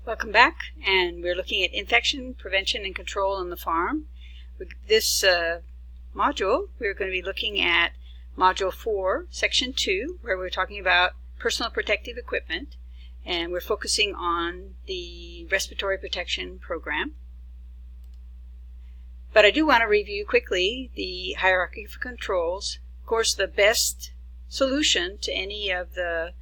Welcome back, and we're looking at infection, prevention, and control on the farm. This module, we're going to be looking at Module 4, Section 2, where we're talking about personal protective equipment, and we're focusing on the respiratory protection program. But I do want to review quickly the hierarchy of controls. Of course, the best solution to any of the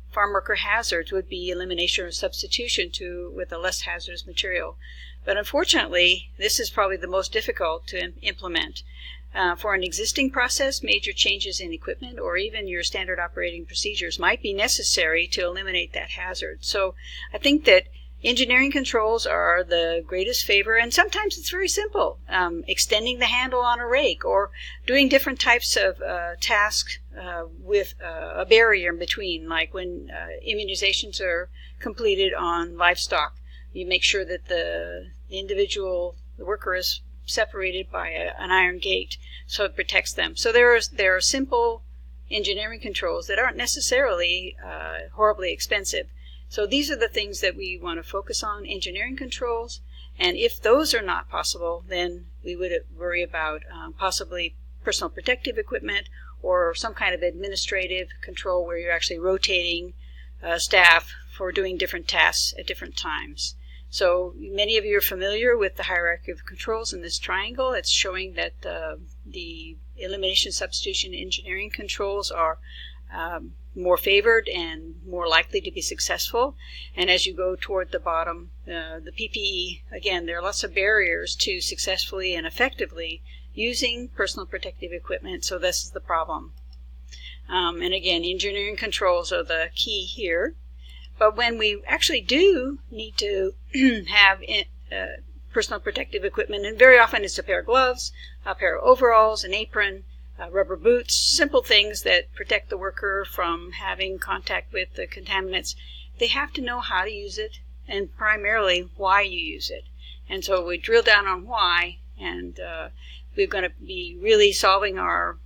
farm worker hazards would be elimination or substitution with a less hazardous material. But unfortunately, this is probably the most difficult to implement. For an existing process, major changes in equipment or even your standard operating procedures might be necessary to eliminate that hazard. So I think that engineering controls are the greatest favor, and sometimes it's very simple. Extending the handle on a rake or doing different types of tasks with a barrier in between, like when immunizations are completed on livestock. You make sure that the worker is separated by an iron gate so it protects them. So there are simple engineering controls that aren't necessarily horribly expensive. So these are the things that we want to focus on, engineering controls, and if those are not possible, then we would worry about possibly personal protective equipment or some kind of administrative control where you're actually rotating staff for doing different tasks at different times. So many of you are familiar with the hierarchy of controls in this triangle. It's showing that the elimination, substitution, engineering controls are more favored and more likely to be successful. And as you go toward the bottom, the PPE, again, there are lots of barriers to successfully and effectively using personal protective equipment, so this is the problem. And again, engineering controls are the key here. But when we actually do need to have personal protective equipment, and very often it's a pair of gloves, a pair of overalls, an apron, rubber boots, simple things that protect the worker from having contact with the contaminants, they have to know how to use it and primarily why you use it. And so we drill down on why, and we're going to be really solving our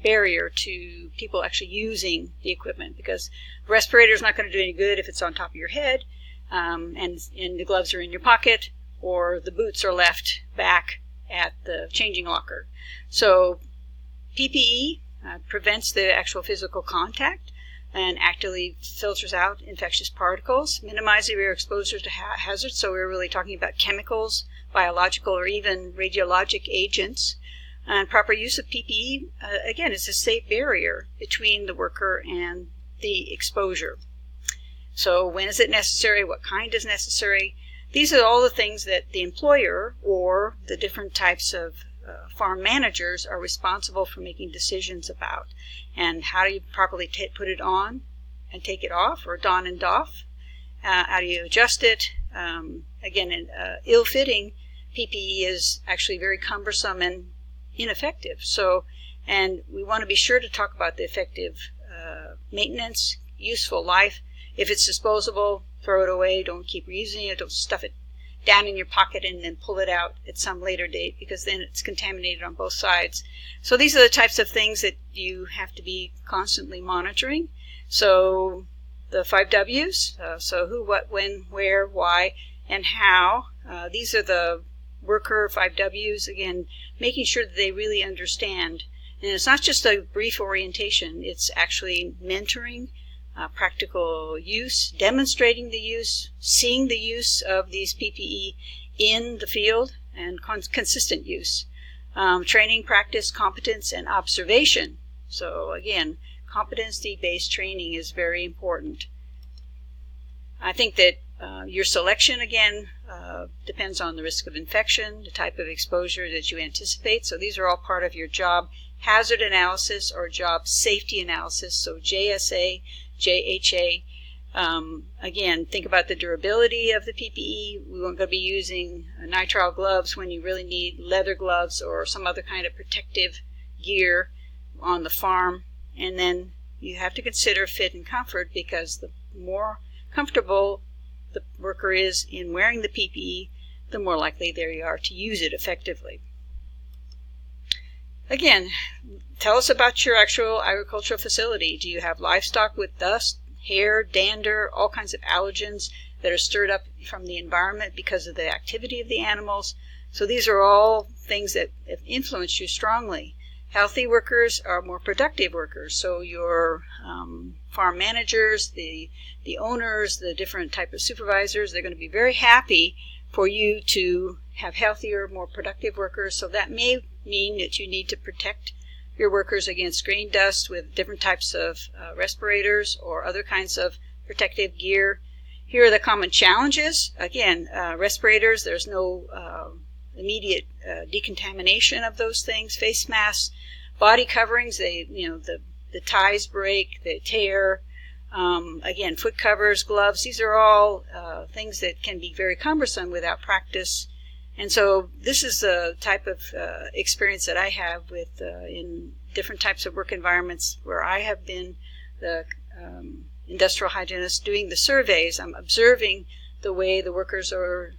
barrier to people actually using the equipment, because the respirator is not going to do any good if it's on top of your head and the gloves are in your pocket or the boots are left back at the changing locker. So PPE prevents the actual physical contact and actively filters out infectious particles, minimizes your exposure to hazards. So we're really talking about chemicals, biological, or even radiologic agents. And proper use of PPE, again, is a safe barrier between the worker and the exposure. So when is it necessary? What kind is necessary? These are all the things that the employer or the different types of farm managers are responsible for making decisions about. And how do you properly put it on and take it off, or donn and doff? How do you adjust it? Again, ill-fitting PPE is actually very cumbersome and ineffective. And we want to be sure to talk about the effective maintenance, useful life. If it's disposable, throw it away. Don't keep reusing it. Don't stuff it down in your pocket and then pull it out at some later date, because then it's contaminated on both sides. So these are the types of things that you have to be constantly monitoring. So the 5 W's, so who, what, when, where, why, and how. These are the worker 5 W's, again, making sure that they really understand. And it's not just a brief orientation, it's actually mentoring, practical use, demonstrating the use, seeing the use of these PPE in the field, and consistent use. Training, practice, competence, and observation. So again, competency-based training is very important. I think that your selection, again, depends on the risk of infection, the type of exposure that you anticipate. So these are all part of your job hazard analysis or job safety analysis. So JSA, JHA. Again, think about the durability of the PPE. We won't go be using nitrile gloves when you really need leather gloves or some other kind of protective gear on the farm. And then you have to consider fit and comfort, because the more comfortable the worker is in wearing the PPE, the more likely they are to use it effectively. Again, tell us about your actual agricultural facility. Do you have livestock with dust, hair, dander, all kinds of allergens that are stirred up from the environment because of the activity of the animals. So these are all things that have influenced you strongly. Healthy workers are more productive workers. So your farm managers, the owners, the different type of supervisors, they're going to be very happy for you to have healthier, more productive workers. So that may mean that you need to protect your workers against grain dust with different types of respirators or other kinds of protective gear. Here are the common challenges. Again, respirators, there's no immediate decontamination of those things. Face masks, body coverings, the ties break, they tear. Again, foot covers, gloves, these are all things that can be very cumbersome without practice. And so this is the type of experience that I have with in different types of work environments where I have been the industrial hygienist doing the surveys. I'm observing the way the workers are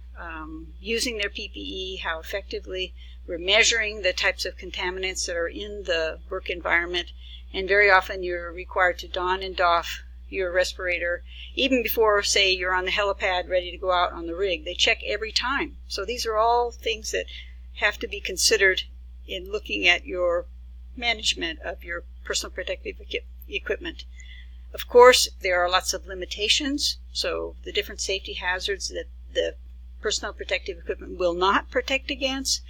using their PPE, how effectively we're measuring the types of contaminants that are in the work environment. And very often you're required to don and doff your respirator even before, say, you're on the helipad ready to go out on the rig. They check every time. So these are all things that have to be considered in looking at your management of your personal protective equipment. Of course, there are lots of limitations. So the different safety hazards that the personal protective equipment will not protect against.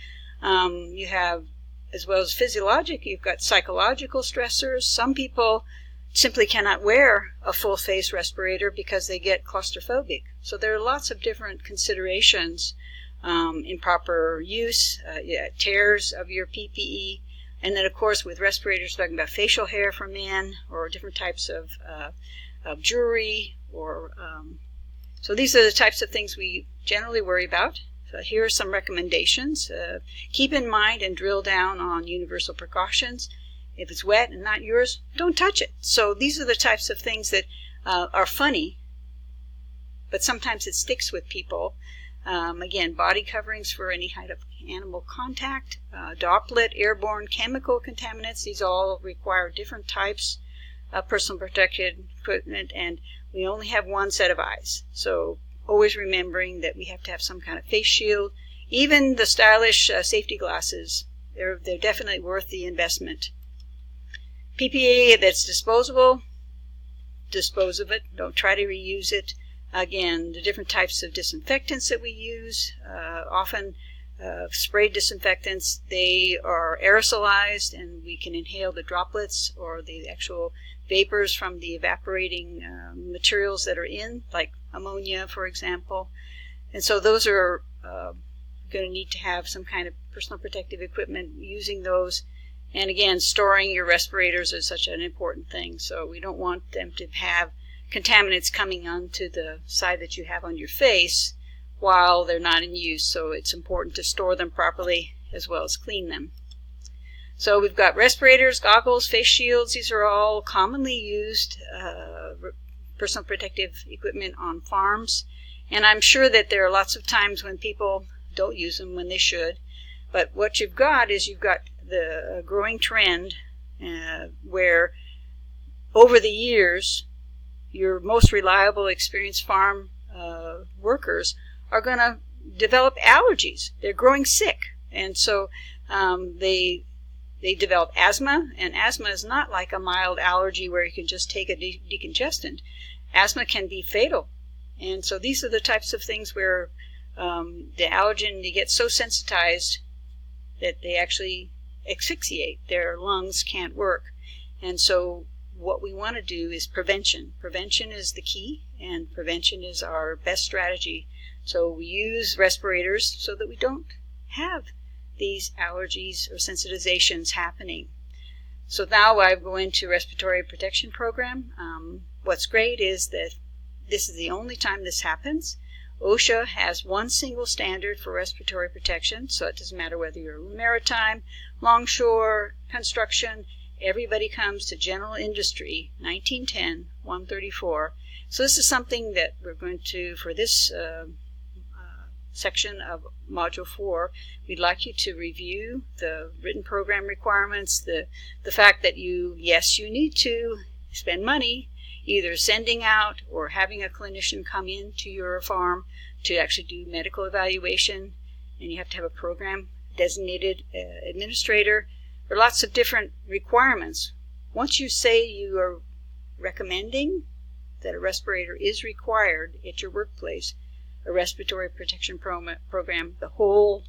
You have, as well as physiologic, you've got psychological stressors. Some people simply cannot wear a full face respirator because they get claustrophobic. So there are lots of different considerations, improper use, tears of your PPE, and then of course with respirators talking about facial hair for men or different types of jewelry, or so these are the types of things we generally worry about. So here are some recommendations. Keep in mind and drill down on universal precautions. If it's wet and not yours, don't touch it. So these are the types of things that are funny, but sometimes it sticks with people. Again, body coverings for any kind of animal contact, droplet, airborne chemical contaminants. These all require different types of personal protective equipment, and we only have one set of eyes. So always remembering that we have to have some kind of face shield. Even the stylish safety glasses, they're definitely worth the investment. PPE that's disposable, dispose of it. Don't try to reuse it. Again, the different types of disinfectants that we use, often sprayed disinfectants, they are aerosolized and we can inhale the droplets or the actual vapors from the evaporating materials that are in, like ammonia, for example. And so those are going to need to have some kind of personal protective equipment using those. And again, storing your respirators is such an important thing. So we don't want them to have contaminants coming onto the side that you have on your face while they're not in use. So it's important to store them properly as well as clean them. So we've got respirators, goggles, face shields. These are all commonly used personal protective equipment on farms. And I'm sure that there are lots of times when people don't use them when they should. But what you've got is you've got the growing trend where over the years your most reliable, experienced farm workers are going to develop allergies. They're growing sick, and so they develop asthma, and asthma is not like a mild allergy where you can just take a decongestant. Asthma can be fatal, and so these are the types of things where the allergen, they get so sensitized that they actually asphyxiate. Their lungs can't work. And so what we want to do is prevention. Prevention is the key, and prevention is our best strategy. So we use respirators so that we don't have these allergies or sensitizations happening. So now I go into respiratory protection program. What's great is that this is the only time this happens. OSHA has one single standard for respiratory protection, so it doesn't matter whether you're maritime, longshore, construction, everybody comes to general industry, 1910, 134. So this is something that we're going to, for this section of Module 4, we'd like you to review the written program requirements, the fact that you need to spend money either sending out or having a clinician come into your farm to actually do medical evaluation, and you have to have a program designated administrator. There are lots of different requirements. Once you say you are recommending that a respirator is required at your workplace, a respiratory protection program, the whole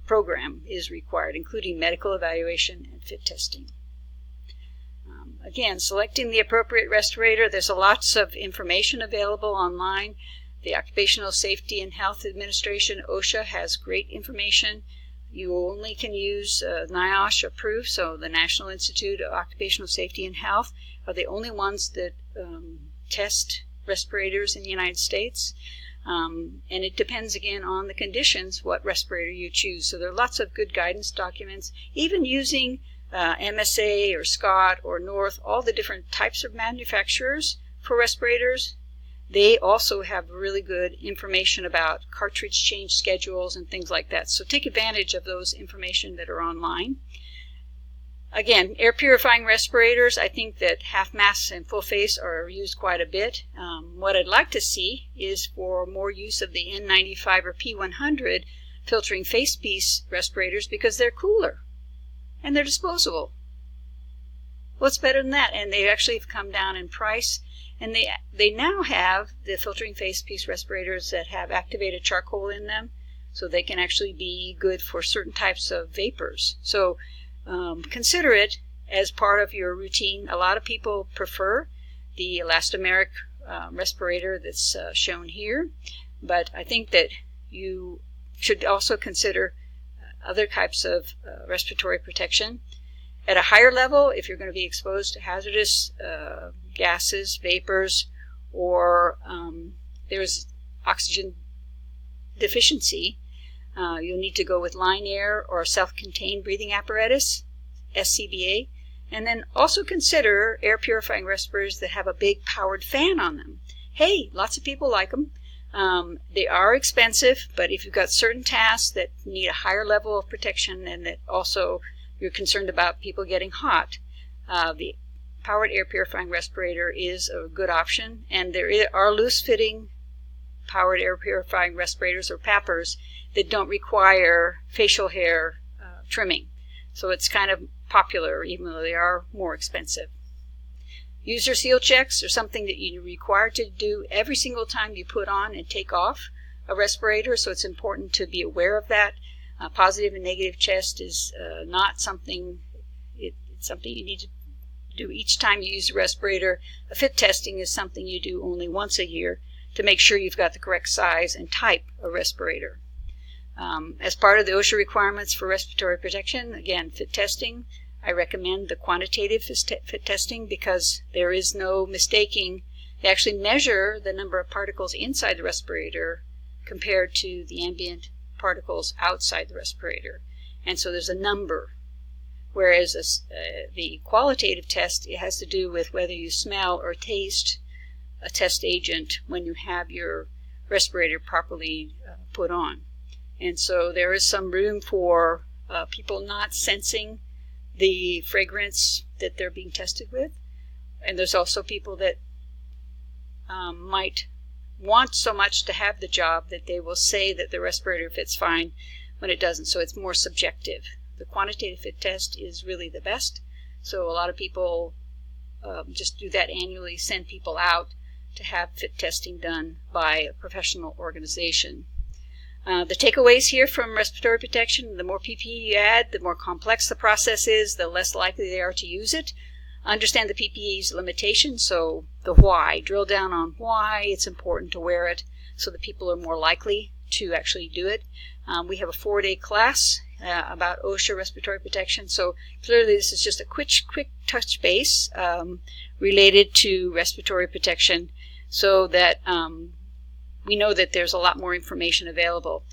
program is required, including medical evaluation and fit testing. Again, selecting the appropriate respirator, there's lots of information available online. The Occupational Safety and Health Administration, OSHA, has great information. You only can use NIOSH approved, so the National Institute of Occupational Safety and Health are the only ones that test respirators in the United States. And it depends again on the conditions what respirator you choose. So there are lots of good guidance documents, even using MSA or Scott or North, all the different types of manufacturers for respirators. They also have really good information about cartridge change schedules and things like that. So take advantage of those information that are online. Again, air purifying respirators, I think that half masks and full face are used quite a bit. What I'd like to see is for more use of the N95 or P100 filtering face piece respirators, because they're cooler and they're disposable. What's better than that? And they actually have come down in price. And they now have the filtering face piece respirators that have activated charcoal in them, so they can actually be good for certain types of vapors. So consider it as part of your routine. A lot of people prefer the elastomeric respirator that's shown here, but I think that you should also consider other types of respiratory protection. At a higher level, if you're going to be exposed to hazardous gases, vapors, or there's oxygen deficiency, you'll need to go with line air or self-contained breathing apparatus, SCBA, and then also consider air purifying respirators that have a big powered fan on them. Hey, lots of people like them. They are expensive, but if you've got certain tasks that need a higher level of protection and that also you're concerned about people getting hot, the powered air purifying respirator is a good option. And there are loose-fitting powered air purifying respirators, or PAPRs, that don't require facial hair trimming. So it's kind of popular, even though they are more expensive. User seal checks are something that you're required to do every single time you put on and take off a respirator, so it's important to be aware of that. Positive and negative chest is not something, it's something you need to do each time you use a respirator. A fit testing is something you do only once a year to make sure you've got the correct size and type of respirator. As part of the OSHA requirements for respiratory protection, again, fit testing, I recommend the quantitative fit testing because there is no mistaking. They actually measure the number of particles inside the respirator compared to the ambient particles outside the respirator, and so there's a number, whereas the qualitative test, it has to do with whether you smell or taste a test agent when you have your respirator properly put on. And so there is some room for people not sensing the fragrance that they're being tested with, and there's also people that might want so much to have the job that they will say that the respirator fits fine when it doesn't, so it's more subjective. The quantitative fit test is really the best, so a lot of people just do that annually, send people out to have fit testing done by a professional organization. The takeaways here from respiratory protection: the more PPE you add, the more complex the process is, the less likely they are to use it. Understand the PPE's limitations, so the why. Drill down on why it's important to wear it so that people are more likely to actually do it. We have a 4-day class about OSHA respiratory protection, so clearly this is just a quick touch base related to respiratory protection, so that we know that there's a lot more information available.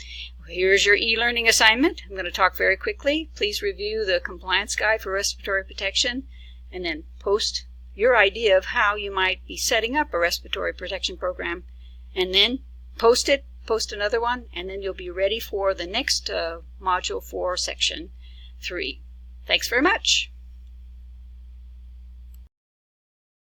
Here's your e-learning assignment. I'm going to talk very quickly. Please review the compliance guide for respiratory protection and then post your idea of how you might be setting up a respiratory protection program, and then post another one, and then you'll be ready for the next module for section 3. Thanks very much.